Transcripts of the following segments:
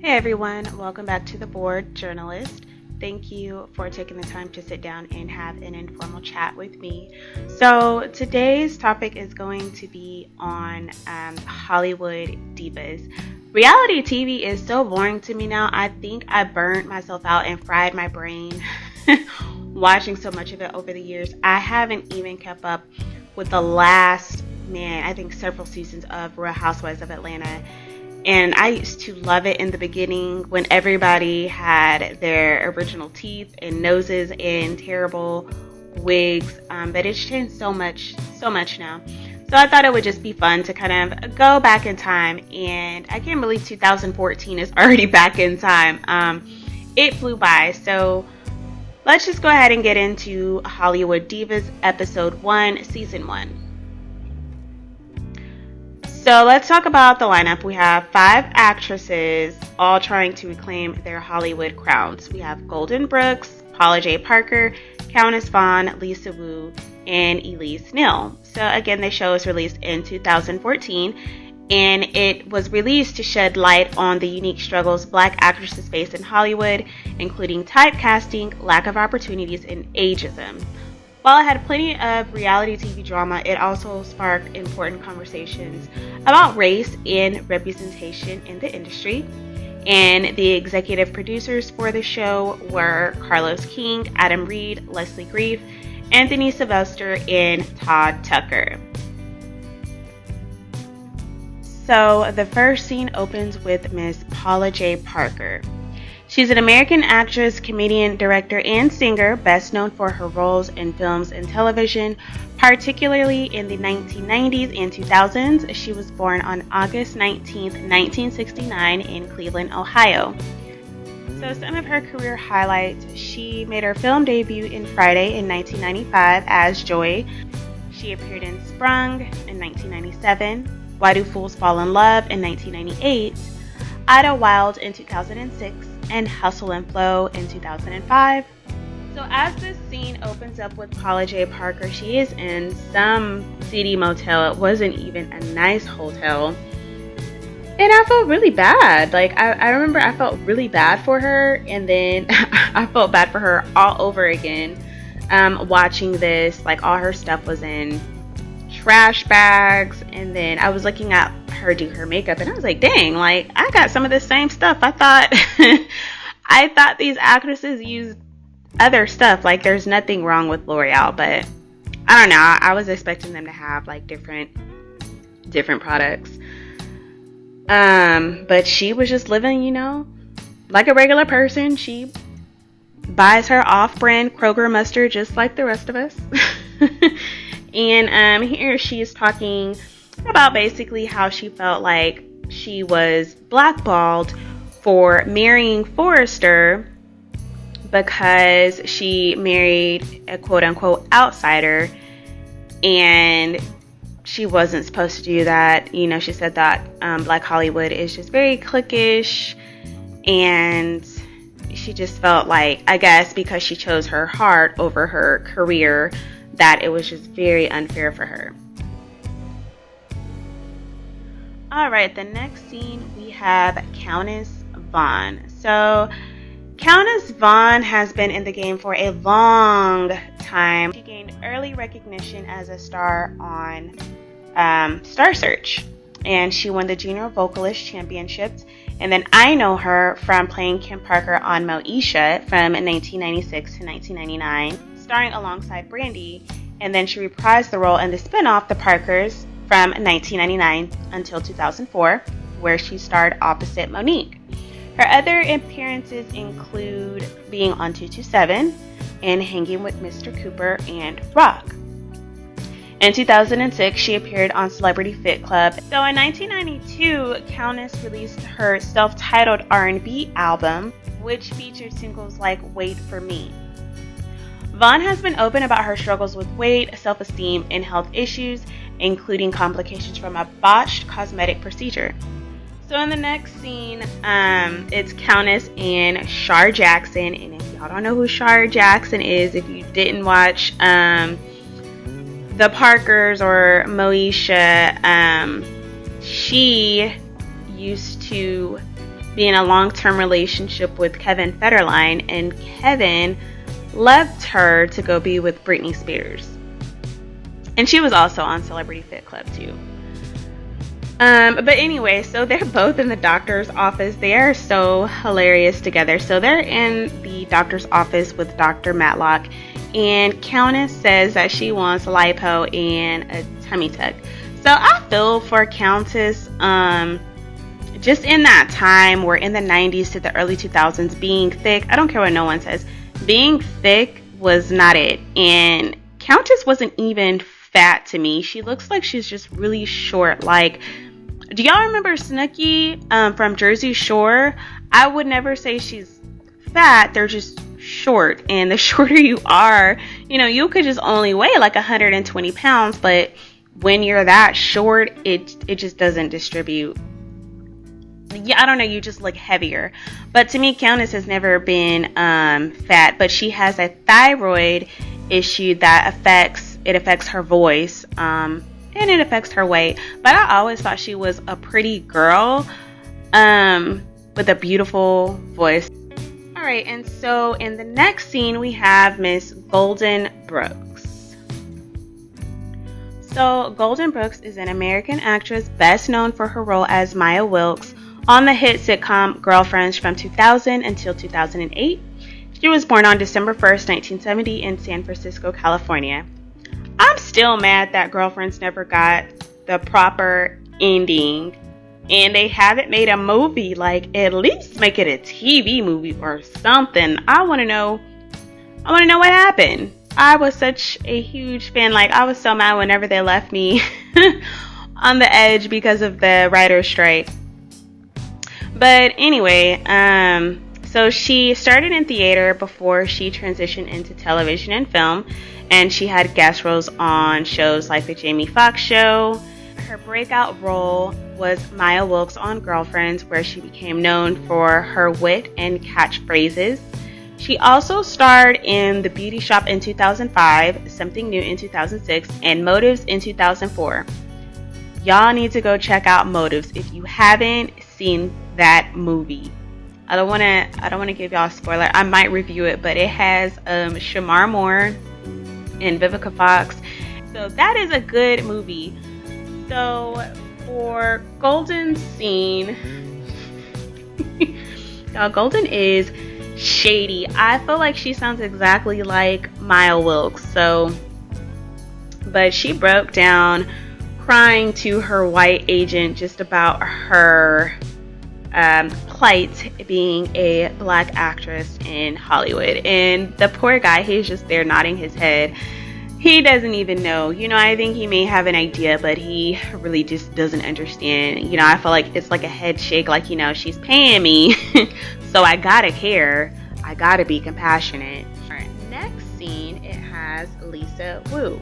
Hey everyone, welcome back to The Bored Journalist. Thank you for taking the time to sit down and have an informal chat with me. So today's topic is going to be on Hollywood Divas. Reality TV is so boring to me now. I think I burned myself out and fried my brain watching so much of it over the years. I haven't even kept up with the last, I think several seasons of Real Housewives of Atlanta. And I used to love it in the beginning when everybody had their original teeth and noses and terrible wigs. But it's changed so much now. So I thought it would just be fun to kind of go back in time. And I can't believe 2014 is already back in time. It flew by. So let's just go ahead and get into Hollywood Divas Episode 1, Season 1. So let's talk about the lineup. We have 5 actresses all trying to reclaim their Hollywood crowns. We have Golden Brooks, Paula J. Parker, Countess Vaughn, Lisa Wu, and Elise Neal. So again, the show was released in 2014, and it was released to shed light on the unique struggles Black actresses face in Hollywood, including typecasting, lack of opportunities, and ageism. While it had plenty of reality TV drama, it also sparked important conversations about race and representation in the industry. And the executive producers for the show were Carlos King, Adam Reed, Leslie Grief, Anthony Sylvester, and Todd Tucker. So the first scene opens with Miss Paula J. Parker. She's an American actress, comedian, director, and singer, best known for her roles in films and television, particularly in the 1990s and 2000s. She was born on August 19, 1969 in Cleveland, Ohio. So some of her career highlights: she made her film debut in Friday in 1995 as Joy. She appeared in Sprung in 1997, Why Do Fools Fall in Love in 1998, Idlewild in 2006, and Hustle and Flow in 2005. So as this scene opens up with Paula J. Parker, she is in some seedy motel. It wasn't even a nice hotel. And I felt really bad. I remember I felt really bad for her, and then I felt bad for her all over again. Watching this, all her stuff was in trash bags, and then I was looking at her do her makeup, and I was like, dang, I got some of the same stuff. I thought these actresses used other stuff. There's nothing wrong with L'Oreal, but I don't know, I was expecting them to have different products. But she was just living, like a regular person. She buys her off-brand Kroger mustard just like the rest of us. And here she is talking about basically how she felt like she was blackballed for marrying Forrester because she married a quote-unquote outsider, and she wasn't supposed to do that. She said that Black Hollywood is just very cliquish, and she just felt like, I guess because she chose her heart over her career, that it was just very unfair for her. Alright, the next scene we have Countess Vaughn. So Countess Vaughn has been in the game for a long time. She gained early recognition as a star on Star Search, and she won the Junior Vocalist Championships. And then I know her from playing Kim Parker on Moesha from 1996 to 1999, starring alongside Brandy, and then she reprised the role in the spin-off The Parkers from 1999 until 2004, where she starred opposite Monique. Her other appearances include being on 227 and Hanging with Mr. Cooper and Rock. In 2006, she appeared on Celebrity Fit Club. So in 1992, Countess released her self-titled R&B album, which featured singles like Wait for Me. Vaughn has been open about her struggles with weight, self-esteem, and health issues, including complications from a botched cosmetic procedure. So in the next scene, it's Countess and Shar Jackson. And if y'all don't know who Shar Jackson is, if you didn't watch The Parkers or Moesha, she used to be in a long-term relationship with Kevin Federline, and Kevin left her to go be with Britney Spears. And she was also on Celebrity Fit Club too. But anyway, so they're both in the doctor's office. They are so hilarious together. So they're in the doctor's office with Dr. Matlock, and Countess says that she wants lipo and a tummy tuck. So I feel for Countess. Just in that time, we're in the 90s to the early 2000s, being thick, I don't care what no one says, being thick was not it. And Countess wasn't even fat to me. She looks like she's just really short. Like, do y'all remember Snooki from Jersey Shore? I would never say she's fat. They're just short. And the shorter you are, you know, you could just only weigh like 120 pounds. But when you're that short, it just doesn't distribute. Yeah, I don't know, you just look heavier. But to me, Countess has never been fat, but she has a thyroid issue that affects her voice, and it affects her weight. But I always thought she was a pretty girl with a beautiful voice. Alright, and so in the next scene we have Miss Golden Brooks. So Golden Brooks is an American actress best known for her role as Maya Wilkes on the hit sitcom Girlfriends from 2000 until 2008. She was born on December 1st, 1970 in San Francisco, California. I'm still mad that Girlfriends never got the proper ending and they haven't made a movie. Like, at least make it a TV movie or something. I want to know what happened. I was such a huge fan. Like, I was so mad whenever they left me on the edge because of the writer's strike. But anyway, so she started in theater before she transitioned into television and film, and she had guest roles on shows like The Jamie Foxx Show. Her breakout role was Maya Wilkes on Girlfriends, where she became known for her wit and catchphrases. She also starred in The Beauty Shop in 2005, Something New in 2006, and Motives in 2004. Y'all need to go check out Motives if you haven't seen that movie. I don't want to give y'all a spoiler. I might review it, but it has Shamar Moore and Vivica Fox. So that is a good movie. So for Golden's scene, y'all, Golden is shady. I feel like she sounds exactly like Maya Wilkes. So, but she broke down crying to her white agent just about her plight being a black actress in Hollywood. And the poor guy, he's just there nodding his head. He doesn't even know. You know, I think he may have an idea, but he really just doesn't understand. You know, I feel like it's like a head shake, like, you know, she's paying me, so I gotta care. I gotta be compassionate. All right, next scene, it has Lisa Wu.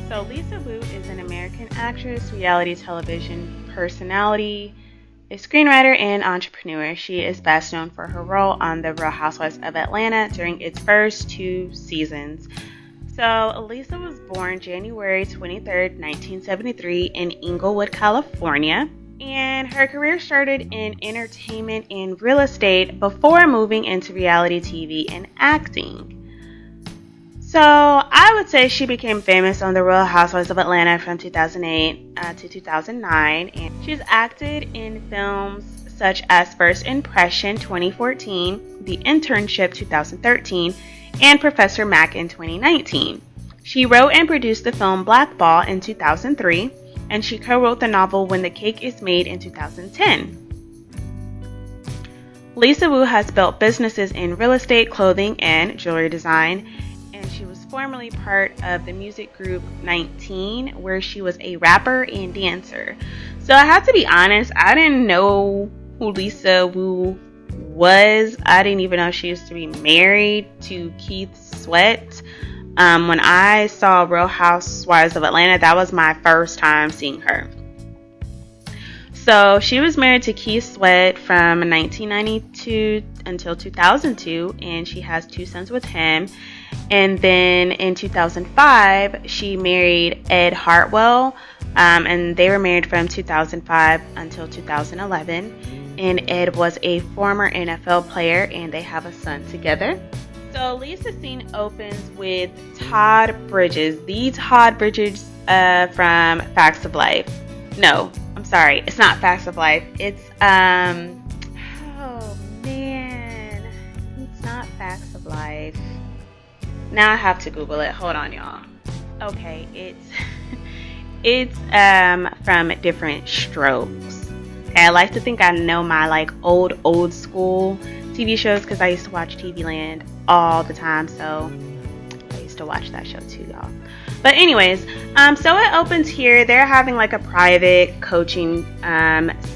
So Lisa Wu is an American actress, reality television personality, a screenwriter, and entrepreneur. She is best known for her role on The Real Housewives of Atlanta during its first 2 seasons. So Lisa was born January 23rd, 1973 in Inglewood, California. And her career started in entertainment and real estate before moving into reality TV and acting. So I would say she became famous on The Real Housewives of Atlanta from 2008 to 2009. And she's acted in films such as First Impression 2014, The Internship 2013, and Professor Mac in 2019. She wrote and produced the film Blackball in 2003, and she co-wrote the novel When the Cake is Made in 2010. Lisa Wu has built businesses in real estate, clothing, and jewelry design, and she was formerly part of the music group 19, where she was a rapper and dancer. So I have to be honest, I didn't know who Lisa Wu was. I didn't even know she used to be married to Keith Sweat. When I saw Real Housewives of Atlanta, that was my first time seeing her. So she was married to Keith Sweat from 1992 until 2002, and she has 2 sons with him. And then in 2005, she married Ed Hartwell, and they were married from 2005 until 2011. And Ed was a former NFL player, and they have a son together. So Lisa's scene opens with Todd Bridges. The Todd Bridges from Facts of Life. No, I'm sorry. It's not Facts of Life. It's, oh man. It's not Facts of Life. Now I have to Google it. Hold on, y'all. Okay, it's from Different Strokes. I like to think I know my like old school TV shows because I used to watch TV Land all the time, so I used to watch that show too, y'all. But anyways, so it opens here. They're having like a private coaching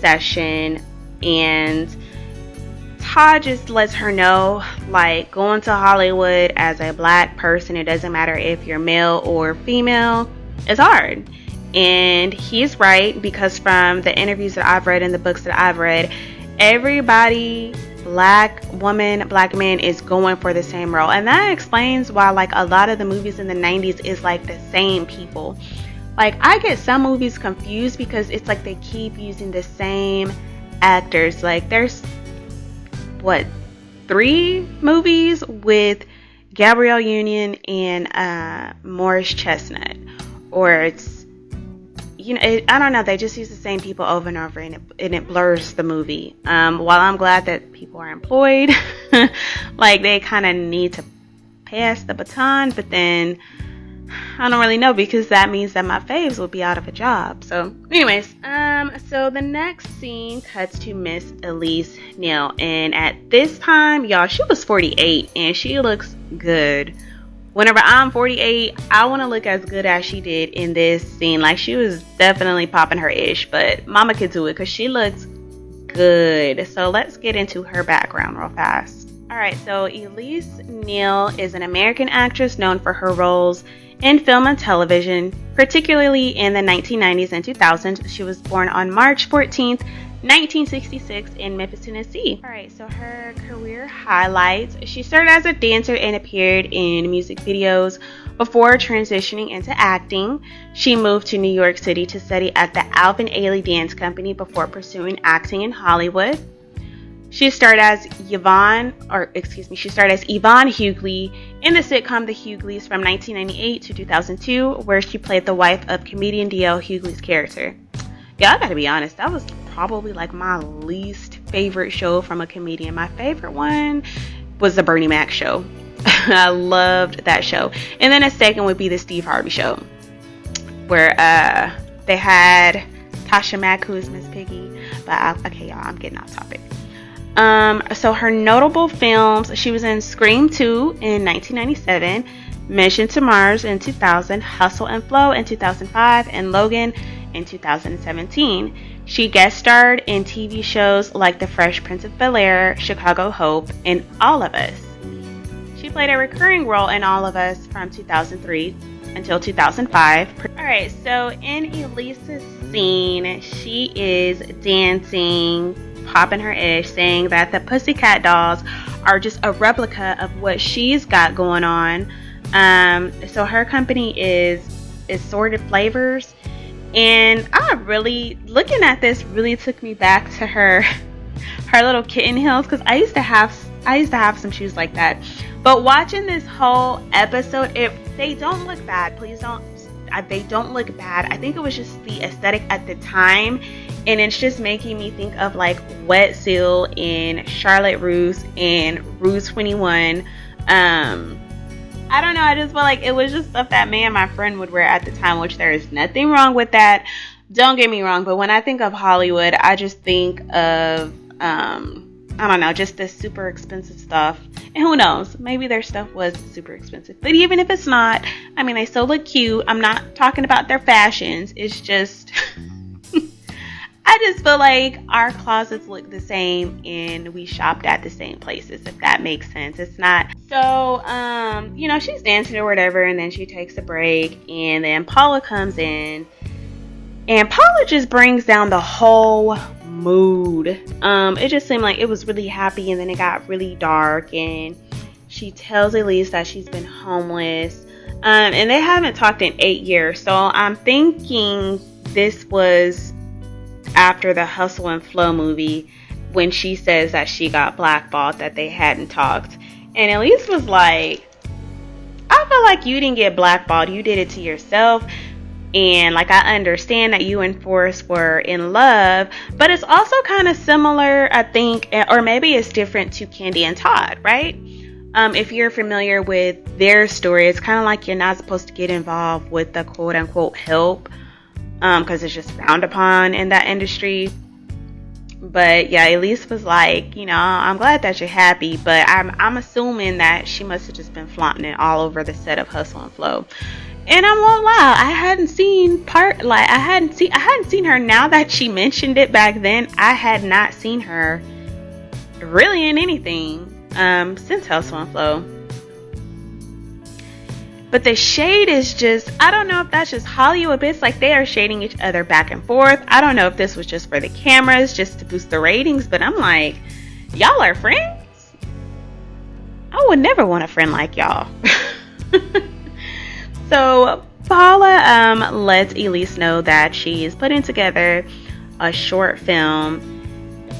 session, and Todd just lets her know, like, going to Hollywood as a black person, it doesn't matter if you're male or female, it's hard. And he's right, because from the interviews that I've read and the books that I've read, everybody, black woman, black man, is going for the same role. And that explains why like a lot of the movies in the 90s is like the same people. Like, I get some movies confused because it's like they keep using the same actors. Like, there's what, 3 movies with Gabrielle Union and Morris Chestnut, or it's, you know, I don't know, they just use the same people over and over, and it blurs the movie. While I'm glad that people are employed, like, they kind of need to pass the baton, but then I don't really know, because that means that my faves will be out of a job. So anyways, so the next scene cuts to Miss Elise Neal, and at this time, y'all, she was 48 and she looks good. Whenever I'm 48, I want to look as good as she did in this scene. Like, she was definitely popping her ish, but mama could do it because she looks good. So let's get into her background real fast. Alright, so Elise Neal is an American actress known for her roles in film and television, particularly in the 1990s and 2000s. She was born on March 14th, 1966 in Memphis, Tennessee. Alright, so her career highlights: she started as a dancer and appeared in music videos before transitioning into acting. She moved to New York City to study at the Alvin Ailey Dance Company before pursuing acting in Hollywood. She starred as Yvonne Hughley in the sitcom The Hughleys from 1998 to 2002, where she played the wife of comedian D.L. Hughley's character. Yeah, I gotta be honest, that was probably like my least favorite show from a comedian. My favorite one was the Bernie Mac show. I loved that show. And then a second would be the Steve Harvey show, where they had Tasha Mack, who is Miss Piggy. But okay, y'all, I'm getting off topic. So her notable films: she was in Scream 2 in 1997, Mission to Mars in 2000, Hustle and Flow in 2005, and Logan in 2017. She guest starred in TV shows like The Fresh Prince of Bel-Air, Chicago Hope, and All of Us. She played a recurring role in All of Us from 2003 until 2005. Alright, so in Elise's scene, she is dancing, popping her ish, saying that the Pussycat Dolls are just a replica of what she's got going on. So her company is Sorted Flavors, and I really, looking at this, really took me back to her little kitten heels, because I used to have some shoes like that. But watching this whole episode, they don't look bad. Please don't. They don't look bad. I think it was just the aesthetic at the time, and it's just making me think of like Wet Seal and Charlotte Russe and Ruse 21. I don't know, I just felt like it was just stuff that me and my friend would wear at the time, which there is nothing wrong with that. Don't get me wrong, but when I think of Hollywood, I just think of I don't know, just this super expensive stuff. And who knows, maybe their stuff was super expensive. But even if it's not, I mean, they still look cute. I'm not talking about their fashions. It's just, I just feel like our closets look the same and we shopped at the same places, if that makes sense. It's not. So, you know, she's dancing or whatever, and then she takes a break, and then Paula comes in, and Paula just brings down the whole mood. It just seemed like it was really happy, and then it got really dark, and She tells Elise that she's been homeless. And they haven't talked in 8 years. So I'm thinking this was after the Hustle and Flow movie when she says that she got blackballed, that they hadn't talked. And Elise was like, I feel like you didn't get blackballed. You did it to yourself. And like, I understand that you and Forrest were in love, but it's also kind of similar, I think, or maybe it's different to Candy and Todd, right? If you're familiar with their story, it's kind of like you're not supposed to get involved with the quote unquote help, because it's just frowned upon in that industry. But yeah, Elise was like, I'm glad that you're happy, but I'm assuming that she must have just been flaunting it all over the set of Hustle and Flow. And I won't lie, I hadn't seen her. Now that she mentioned it back then, I had not seen her really in anything since Hustle and Flow. But the shade is just, I don't know if that's just Hollywood, but it's like they are shading each other back and forth. I don't know if this was just for the cameras, just to boost the ratings, but I'm like, y'all are friends? I would never want a friend like y'all. So Paula lets Elise know that she is putting together a short film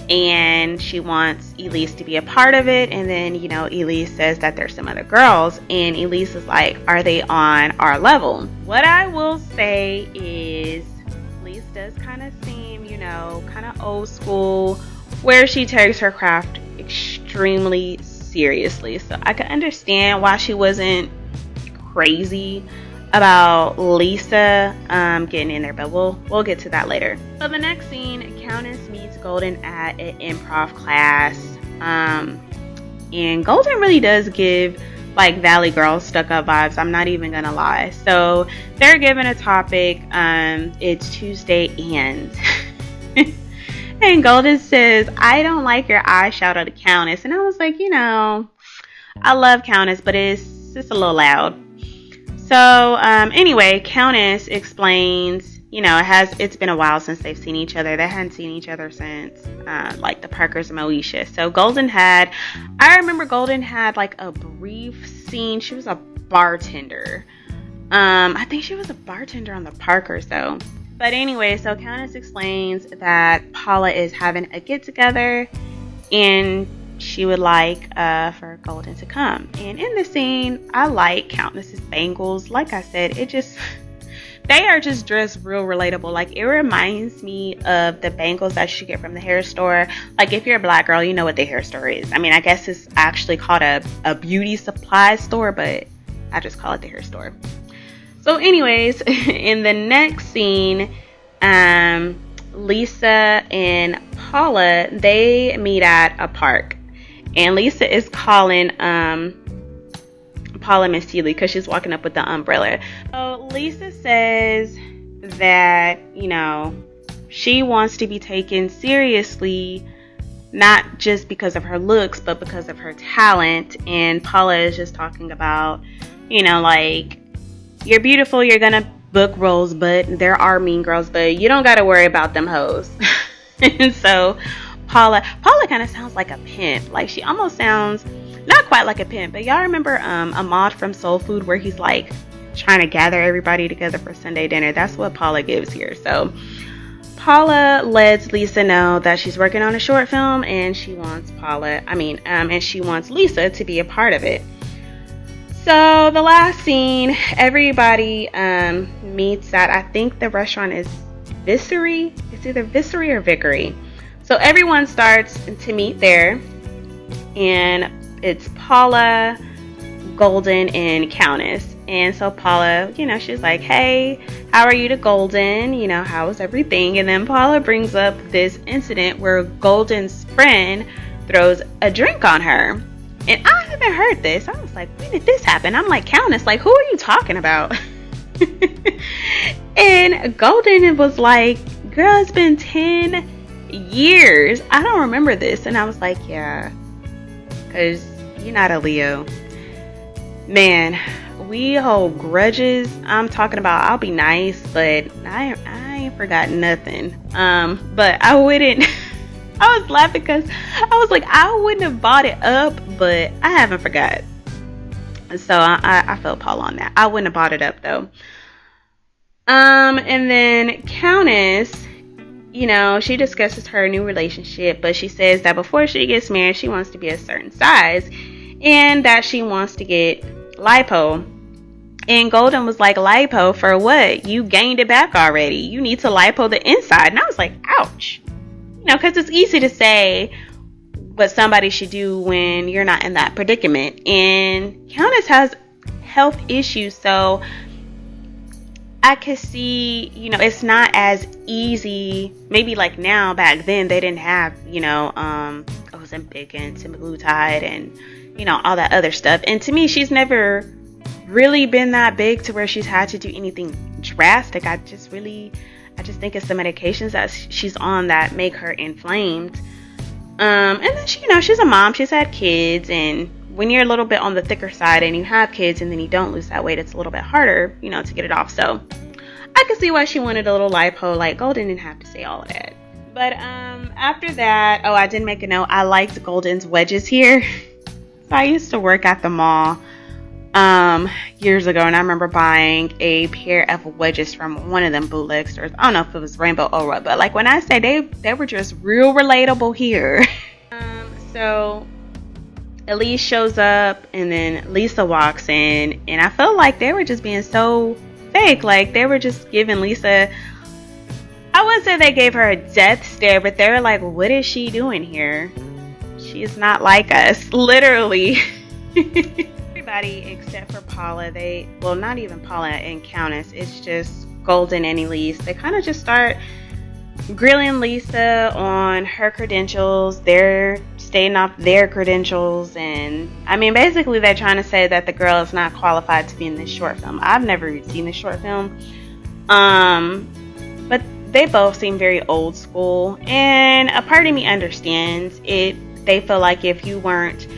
and she wants Elise to be a part of it. And then, Elise says that there's some other girls, and Elise is like, are they on our level? What I will say is Elise does kind of seem, kind of old school, where she takes her craft extremely seriously. So I can understand why she wasn't crazy about Lisa getting in there, but we'll get to that later. So the next scene, Countess meets Golden at an improv class, and Golden really does give like Valley Girl stuck up vibes, I'm not even gonna lie. So they're given a topic, it's Tuesday and and Golden says, I don't like your eyeshadow to Countess. And I was like, I love Countess, but it's just a little loud. So anyway, Countess explains, it's been a while since they've seen each other. They hadn't seen each other since like the Parkers and Moesha. So I remember Golden had like a brief scene. She was a bartender. I think she was a bartender on the Parkers though. But anyway, so Countess explains that Paula is having a get together and she would like for Golden to come. And in the scene, I like Countess's bangles. Like I said, they are just dressed real relatable. Like, it reminds me of the bangles that you get from the hair store. Like, if you're a black girl, you know what the hair store is. I mean, I guess it's actually called a beauty supply store, but I just call it the hair store. So anyways, in the next scene, Lisa and Paula, they meet at a park. And Lisa is calling Paula Miss Seeley because she's walking up with the umbrella. So Lisa says that, she wants to be taken seriously, not just because of her looks, but because of her talent. And Paula is just talking about, like, you're beautiful, you're going to book roles, but there are mean girls, but you don't got to worry about them hoes. And so Paula kind of sounds like a pimp. Like, she almost sounds not quite like a pimp, but y'all remember Ahmad from Soul Food, where he's like trying to gather everybody together for Sunday dinner? That's what Paula gives here. So Paula lets Lisa know that she's working on a short film, and she wants and she wants Lisa to be a part of it. So the last scene, everybody meets at, I think the restaurant is Viscery. It's either Viscery or Vickery. So everyone starts to meet there, and it's Paula, Golden, and Countess. And so Paula, she's like, hey, how are you to Golden? How is everything? And then Paula brings up this incident where Golden's friend throws a drink on her. And I haven't heard this. I was like, when did this happen? I'm like, Countess, like, who are you talking about? And Golden was like, girl, it's been 10 years. I don't remember this. And I was like, yeah, because you're not a Leo. Man, we hold grudges. I'm talking about, I'll be nice, but I ain't forgot nothing. But I wouldn't. I was laughing because I was like, I wouldn't have bought it up, but I haven't forgot. So I feel Paula on that. I wouldn't have bought it up though. And then Countess, she discusses her new relationship, but she says that before she gets married, she wants to be a certain size and that she wants to get lipo. And Golden was like, lipo for what? You gained it back already. You need to lipo the inside. And I was like, ouch. Because it's easy to say what somebody should do when you're not in that predicament. And Countess has health issues, so I could see, it's not as easy. Maybe like now, back then, they didn't have, Ozempic and semaglutide and, all that other stuff. And to me, she's never really been that big to where she's had to do anything drastic. I just think it's the medications that she's on that make her inflamed. And then she's a mom. She's had kids, and when you're a little bit on the thicker side and you have kids and then you don't lose that weight, it's a little bit harder, to get it off. So I could see why she wanted a little lipo. Like, Golden didn't have to say all of that. But after that, I did make a note. I liked Golden's wedges here. So I used to work at the mall years ago, and I remember buying a pair of wedges from one of them bootleg stores. I don't know if it was Rainbow Aura, but like when I say they were just real relatable here. So Elise shows up, and then Lisa walks in, and I felt like they were just being so fake. Like they were just giving Lisa, I wouldn't say they gave her a death stare, but they were like, what is she doing here? She is not like us, literally. Everybody except for Paula, not even Paula and Countess, it's just Golden and Elise. They kind of just start grilling Lisa on her credentials. They're stating off their credentials, and basically they're trying to say that the girl is not qualified to be in this short film. I've never seen this short film, but they both seem very old school, and a part of me understands it. They feel like if you weren't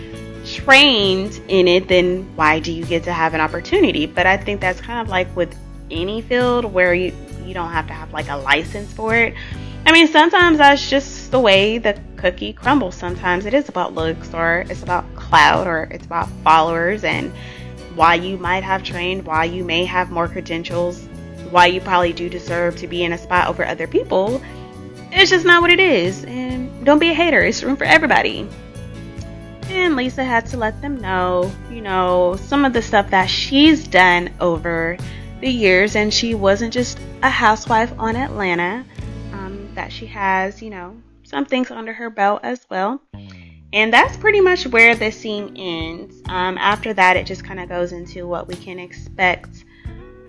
trained in it, then why do you get to have an opportunity? But I think that's kind of like with any field where you don't have to have like a license for it. Sometimes that's just the way the cookie crumbles. Sometimes it is about looks, or it's about clout, or it's about followers, and why you might have trained, why you may have more credentials, why you probably do deserve to be in a spot over other people. It's just not what it is. And don't be a hater. It's room for everybody. And Lisa had to let them know, some of the stuff that she's done over the years. And she wasn't just a housewife on Atlanta, that she has, some things under her belt as well. And that's pretty much where the scene ends. After that, it just kind of goes into what we can expect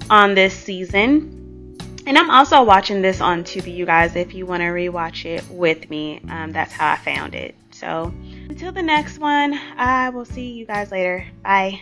on this season. And I'm also watching this on Tubi, you guys, if you want to rewatch it with me. That's how I found it. So until the next one, I will see you guys later. Bye.